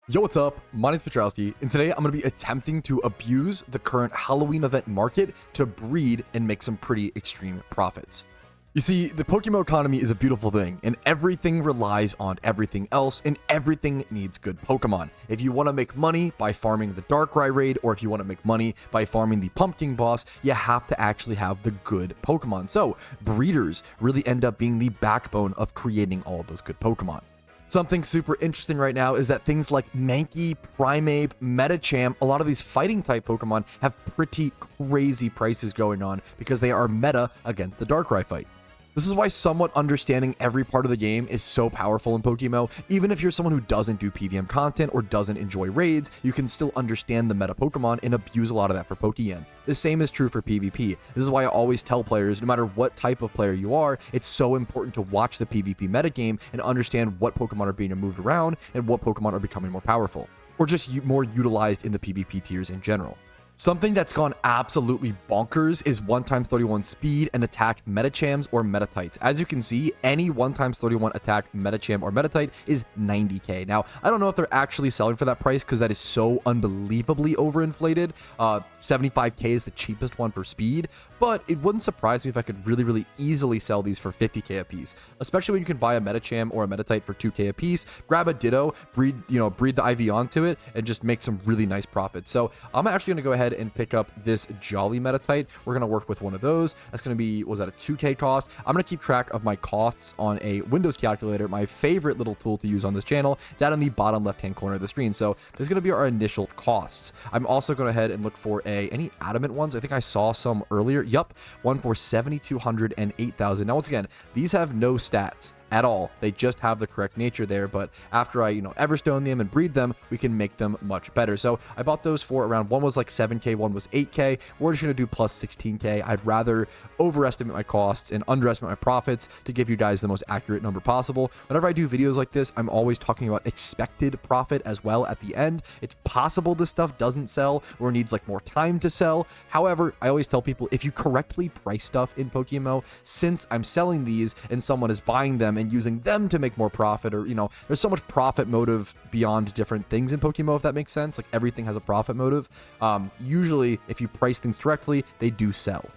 Yo, what's up? My name's Patrouski, and today I'm going to be attempting to abuse the current Halloween event market to breed and make some pretty extreme profits. You see, the Pokemon economy is a beautiful thing, and everything relies on everything else, and everything needs good Pokemon. If you want to make money by farming the Darkrai raid, or if you want to make money by farming the Pumpkin boss, you have to actually have the good Pokemon. So, breeders really end up being the backbone of creating all of those good Pokemon. Something super interesting right now is that things like Mankey, Primeape, Medicham, a lot of these fighting type Pokemon have pretty crazy prices going on because they are meta against the Darkrai fight. This is why somewhat understanding every part of the game is so powerful in PokeMMO. Even if you're someone who doesn't do PVM content or doesn't enjoy raids, you can still understand the meta Pokemon and abuse a lot of that for Pokeyen. The same is true for PvP. This is why I always tell players, no matter what type of player you are, it's so important to watch the PvP metagame and understand what Pokemon are being moved around and what Pokemon are becoming more powerful, or just more utilized in the PvP tiers in general. Something that's gone absolutely bonkers is 1x31 speed and attack Medichams or Metatites. As you can see, any 1x31 attack Medicham or Metatite is 90k. Now, I don't know if they're actually selling for that price because that is so unbelievably overinflated. 75k is the cheapest one for speed, but it wouldn't surprise me if I could really easily sell these for 50k a piece, especially when you can buy a Medicham or a Metatite for 2k a piece, grab a Ditto, breed the IV onto it, and just make some really nice profits. So I'm actually going to go ahead and pick up this Jolly Metatite. We're going to work with one of those. That's going to be, was that a 2k cost? I'm going to keep track of my costs on a Windows calculator, my favorite little tool to use on this channel, down in the bottom left-hand corner of the screen. So this is going to be our initial costs. I'm also going to head and look for any adamant ones. I think I saw some earlier. Yup, one for 7,200 and 8,000. Now, once again, these have no stats at all. They just have the correct nature there, but after I, Everstone them and breed them, we can make them much better. So I bought those for around, one was like 7k, one was 8k. We're just going to do plus 16k. I'd rather overestimate my costs and underestimate my profits to give you guys the most accurate number possible. Whenever I do videos like this, I'm always talking about expected profit as well at the end. It's possible this stuff doesn't sell or needs like more time to sell. However, I always tell people, if you correctly price stuff in PokeMMO, since I'm selling these and someone is buying them and using them to make more profit, or there's so much profit motive beyond different things in PokeMMO, if that makes sense. Like, everything has a profit motive. Usually if you price things correctly, they do sell.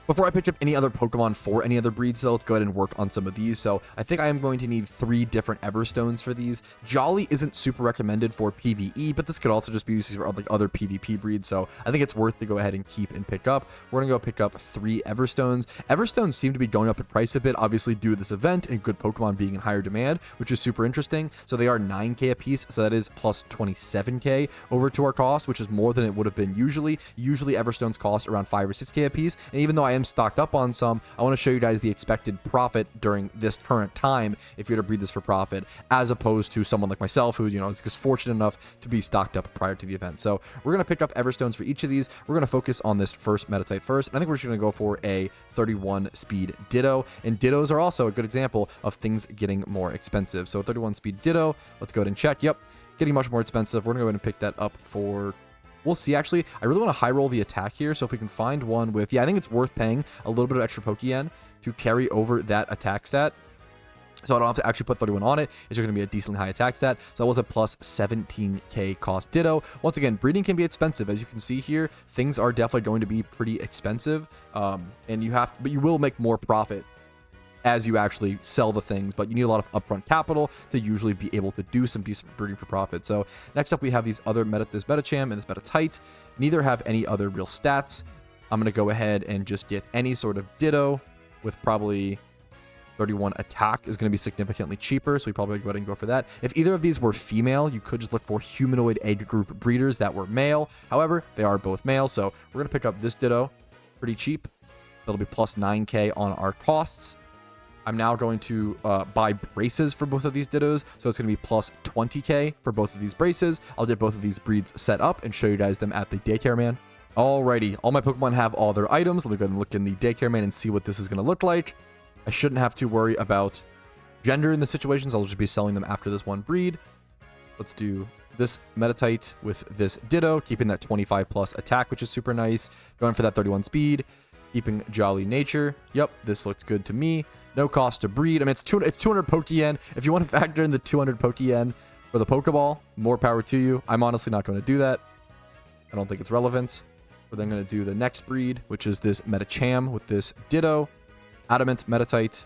Before I pick up any other Pokemon for any other breeds, though, let's go ahead and work on some of these. So I think I am going to need 3 different Everstones for these. Jolly isn't super recommended for PvE, but this could also just be used for like other PvP breeds. So I think it's worth to go ahead and keep and pick up. We're going to go pick up 3 Everstones. Everstones seem to be going up in price a bit, obviously due to this event and good Pokemon being in higher demand, which is super interesting. So they are 9k a piece. So that is plus 27k over to our cost, which is more than it would have been usually. Usually Everstones cost around 5 or 6k a piece. And even though I am stocked up on some, I want to show you guys the expected profit during this current time if you're to breed this for profit, as opposed to someone like myself who is just fortunate enough to be stocked up prior to the event. So we're going to pick up Everstones for each of these. We're going to focus on this first Metatite first. I think we're just going to go for a 31 speed Ditto, and Dittos are also a good example of things getting more expensive. So 31 speed Ditto, let's go ahead and check. Yep, getting much more expensive. We're going to go ahead and pick that up for, we'll see. Actually, I really want to high roll the attack here. So if we can find one with, I think it's worth paying a little bit of extra Pokeyen to carry over that attack stat. So I don't have to actually put 31 on it. It's just going to be a decently high attack stat. So that was a plus 17k cost Ditto. Once again, breeding can be expensive. As you can see here, things are definitely going to be pretty expensive. And you have to, but you will make more profit as you actually sell the things, but you need a lot of upfront capital to usually be able to do some decent breeding for profit. So next up, we have these other this Medicham and this Metatite. Neither have any other real stats. I'm going to go ahead and just get any sort of Ditto with probably 31 attack is going to be significantly cheaper, so we probably go ahead and go for that. If either of these were female, you could just look for humanoid egg group breeders that were male. However, they are both male, so we're going to pick up this Ditto pretty cheap. That'll be plus 9k on our costs. I'm now going to buy braces for both of these Dittos, so it's going to be plus 20k for both of these braces. I'll get both of these breeds set up and show you guys them at the Daycare Man. Alrighty, all my Pokemon have all their items. Let me go ahead and look in the Daycare Man and see what this is going to look like. I shouldn't have to worry about gender in the situations. I'll just be selling them after this one breed. Let's do this Metatite with this Ditto, keeping that 25 plus attack, which is super nice. Going for that 31 speed, keeping Jolly Nature. Yep, this looks good to me. No cost to breed. I mean, it's 200 Pokeyen. If you want to factor in the 200 Pokeyen For the Pokeball, more power to you. I'm honestly not going to do that. I don't think it's relevant. We're then going to do the next breed, which is this Metacham with this Ditto, Adamant, Metatite.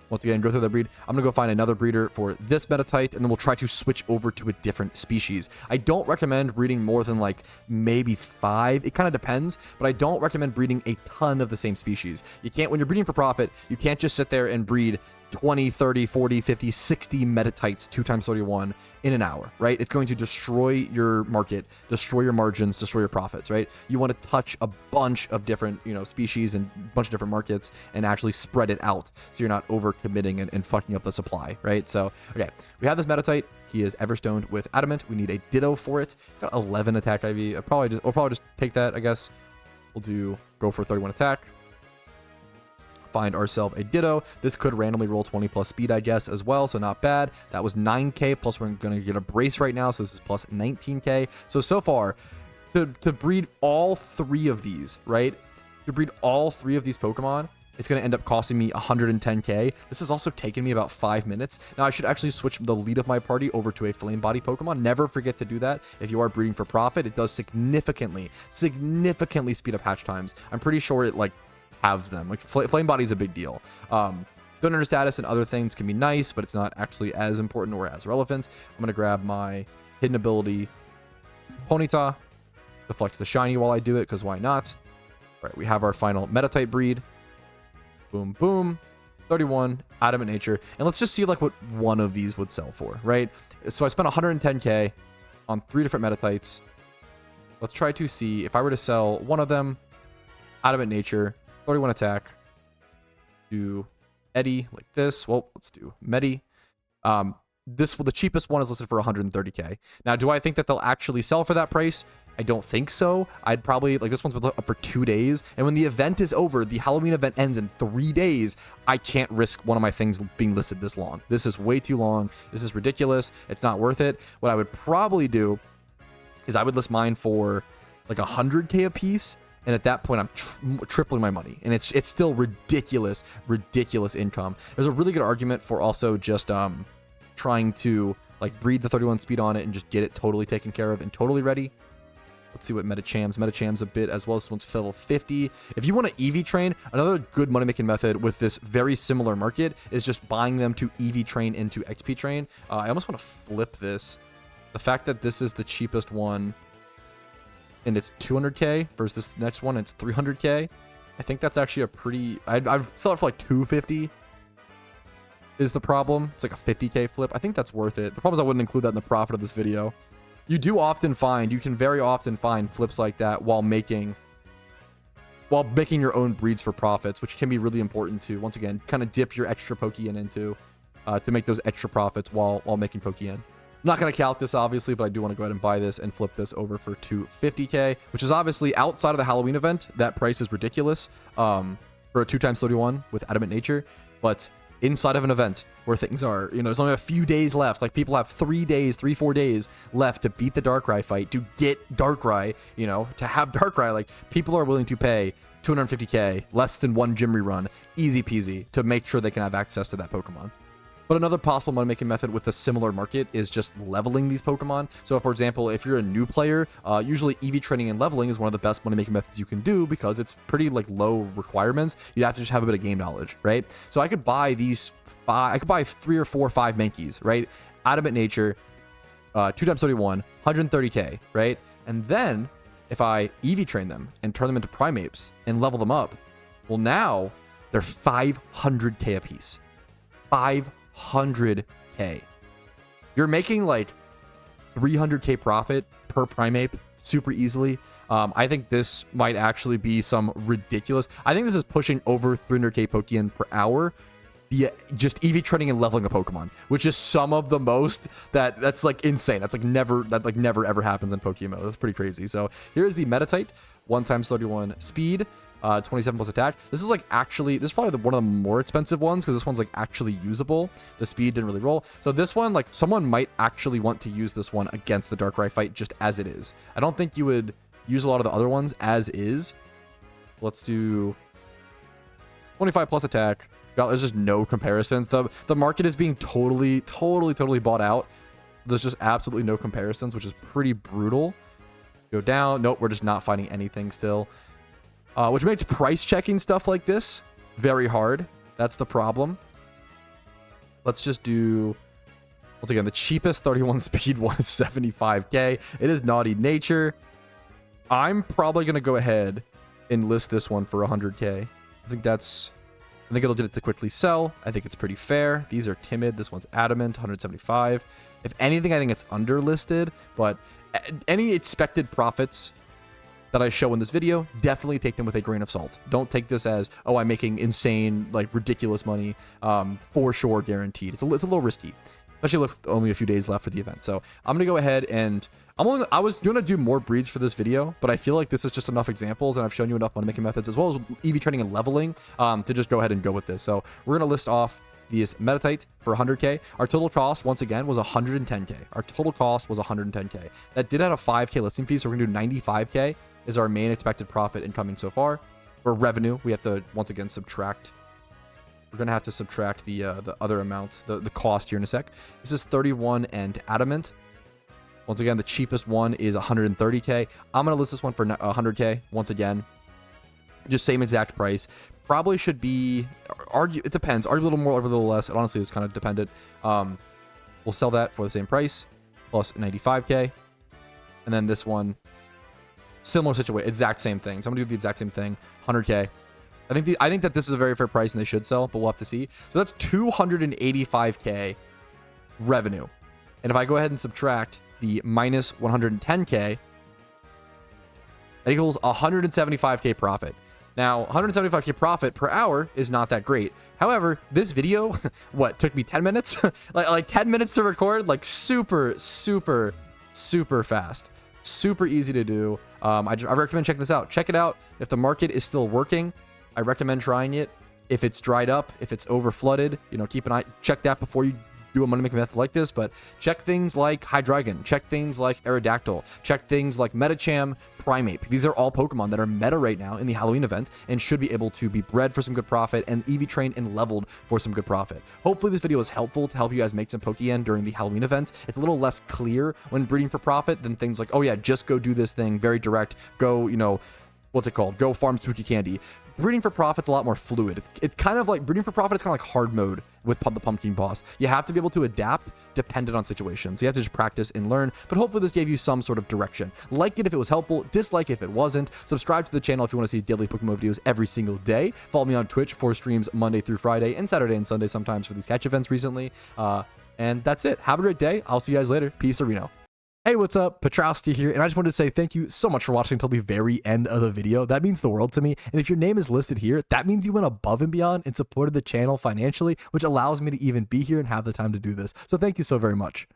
Once again, go through the breed. I'm going to go find another breeder for this Metatite, and then we'll try to switch over to a different species. I don't recommend breeding more than like maybe 5. It kind of depends, but I don't recommend breeding a ton of the same species. You can't, when you're breeding for profit, you can't just sit there and breed 20, 30, 40, 50, 60 Metatites 2x31 in an hour, right? It's going to destroy your market, destroy your margins, destroy your profits, right? You want to touch a bunch of different, species and a bunch of different markets and actually spread it out so you're not over committing and fucking up the supply, right? So, okay, we have this Metatite. He is Everstoned with Adamant. We need a Ditto for it. It's got 11 attack IV. We'll probably just take that, I guess. We'll go for 31 attack. Find ourselves a Ditto. This could randomly roll 20 plus speed, I guess, as well, so not bad. That was 9k, plus we're going to get a brace right now, so this is plus 19k. So far, to breed all 3 of these, right? To breed all 3 of these Pokemon, it's going to end up costing me 110k. This has also taken me about 5 minutes. Now, I should actually switch the lead of my party over to a Flame Body Pokemon. Never forget to do that if you are breeding for profit. It does significantly speed up hatch times. I'm pretty sure it, halves them. Like, Flame Body is a big deal. Donor status and other things can be nice, but it's not actually as important or as relevant. I'm going to grab my hidden ability Ponyta, deflects the shiny while I do it, because why not? All right, we have our final Metatite breed. Boom, boom. 31, Adamant Nature. And let's just see what one of these would sell for, right? So I spent 110k on 3 different Metatites. Let's try to see if I were to sell one of them, Adamant Nature, 31 attack, do Eddie like this. Well, let's do Medi. The cheapest one is listed for 130k. Now, do I think that they'll actually sell for that price? I don't think so. I'd probably, this one's up for 2 days. And when the event is over, the Halloween event ends in 3 days, I can't risk one of my things being listed this long. This is way too long. This is ridiculous. It's not worth it. What I would probably do is I would list mine for 100k a piece. And at that point, I'm tripling my money. And it's still ridiculous income. There's a really good argument for also just trying to breed the 31 speed on it and just get it totally taken care of and totally ready. Let's see what Metacham's a bit as well. This one's level 50. If you want to EV train, another good money-making method with this very similar market is just buying them to EV train into XP train. I almost want to flip this. The fact that this is the cheapest one and it's 200k versus this next one, it's 300k. I think that's actually a pretty... I've sell it for 250 is the problem. It's a 50k flip. I think that's worth it. The problem is I wouldn't include that in the profit of this video. You can very often find flips like that while making your own breeds for profits, which can be really important to, once again, kind of dip your extra Pokeyen into to make those extra profits while making Pokeyen. I'm not going to calc this, obviously, but I do want to go ahead and buy this and flip this over for 250k, which is obviously outside of the Halloween event. That price is ridiculous for a 2x31 with Adamant Nature, but inside of an event where things are, there's only a few days left. People have 4 days left to beat the Darkrai fight, to get Darkrai, to have Darkrai. People are willing to pay 250k, less than 1 gym rerun, easy peasy, to make sure they can have access to that Pokemon. But another possible money-making method with a similar market is just leveling these Pokemon. So, for example, if you're a new player, usually EV training and leveling is one of the best money-making methods you can do because it's pretty low requirements. You have to just have a bit of game knowledge, right? So I could buy I could buy 3 or 4 or 5 Mankeys, right? Adamant Nature, 2x31, 130k, right? And then if I EV train them and turn them into Primeapes and level them up, well, now they're 500k a piece. 500k. You're making 300k profit per Primeape super easily. I think this might actually be some ridiculous. I think this is pushing over 300k Pokeyen per hour via just EV training and leveling a Pokemon, which is some of the most that's insane. That's never ever happens in PokeMMO. That's pretty crazy. So here's the Metatite, 1x31 speed. 27 plus attack. This is this is probably one of the more expensive ones because this one's actually usable. The speed didn't really roll. So this one, someone might actually want to use this one against the Darkrai fight just as it is. I don't think you would use a lot of the other ones as is. Let's do 25 plus attack. God, there's just no comparisons. The market is being totally bought out There's just absolutely no comparisons, which is pretty brutal. Go down. Nope, we're just not finding anything still. Which makes price checking stuff like this very hard. That's the problem. Let's just do, once again, the cheapest 31 speed one is 75k. It is Naughty Nature. I'm probably going to go ahead and list this one for 100k. I think it'll get it to quickly sell. I think it's pretty fair. These are timid. This one's adamant, 175. If anything, I think it's underlisted, but any expected profits that I show in this video, definitely take them with a grain of salt. Don't take this as, oh, I'm making insane, like ridiculous money, for sure, guaranteed. It's a little risky, especially with only a few days left for the event. So I'm gonna go ahead and I was gonna do more breeds for this video, but I feel like this is just enough examples, and I've shown you enough money making methods as well as EV trading and leveling to just go ahead and go with this. So we're gonna list off these Metatite for 100k. Our total cost, once again, was 110k. Our total cost was 110k. That did have a 5k listing fee, so we're gonna do 95k is our main expected profit incoming so far. For revenue, we have to once again subtract. We're gonna have to subtract the other amount, the cost here in a sec. This is 31 and adamant. Once again, the cheapest one is 130k. I'm gonna list this one for 100k once again. Just same exact price. Probably should be, it depends. Argue a little more, argue a little less. It honestly is kind of dependent. We'll sell that for the same price, plus 95k. And then this one, similar situation, exact same thing. So I'm gonna do the exact same thing, 100k. I think that this is a very fair price and they should sell, but we'll have to see. So that's 285k revenue. And if I go ahead and subtract the minus 110k, that equals 175k profit. Now, 175k profit per hour is not that great. However, this video, what, took me 10 minutes? like 10 minutes to record? Like super fast. Super easy to do. I recommend checking this out. Check it out. If the market is still working, I recommend trying it. If it's dried up, if it's over flooded, you know, keep an eye, check that before you do a money making method like this. But check things like Hydreigon, check things like Aerodactyl, check things like Medicham, Primeape. These are all Pokemon that are meta right now in the Halloween event and should be able to be bred for some good profit and EV trained and leveled for some good profit. Hopefully this video is helpful to help you guys make some Pokeyen during the Halloween event. It's a little less clear when breeding for profit than things like, oh yeah, just go do this thing, very direct, go, you know, what's it called? Go farm spooky candy. Breeding for profit's a lot more fluid. It's kind of like breeding for profit is kind of like hard mode with the pumpkin boss. You have to be able to adapt dependent on situations. You have to just practice and learn, but hopefully this gave you some sort of direction. Like it if it was helpful, dislike if it wasn't. Subscribe to the channel if you want to see daily PokeMMO videos every single day. Follow me on Twitch for streams Monday through Friday and Saturday and Sunday sometimes for these catch events recently. And that's it. Have a great day. I'll see you guys later. Peace, Reno. Hey, what's up? Patrouski here, and I just wanted to say thank you so much for watching until the very end of the video. That means the world to me, and if your name is listed here, that means you went above and beyond and supported the channel financially, which allows me to even be here and have the time to do this. So thank you so very much.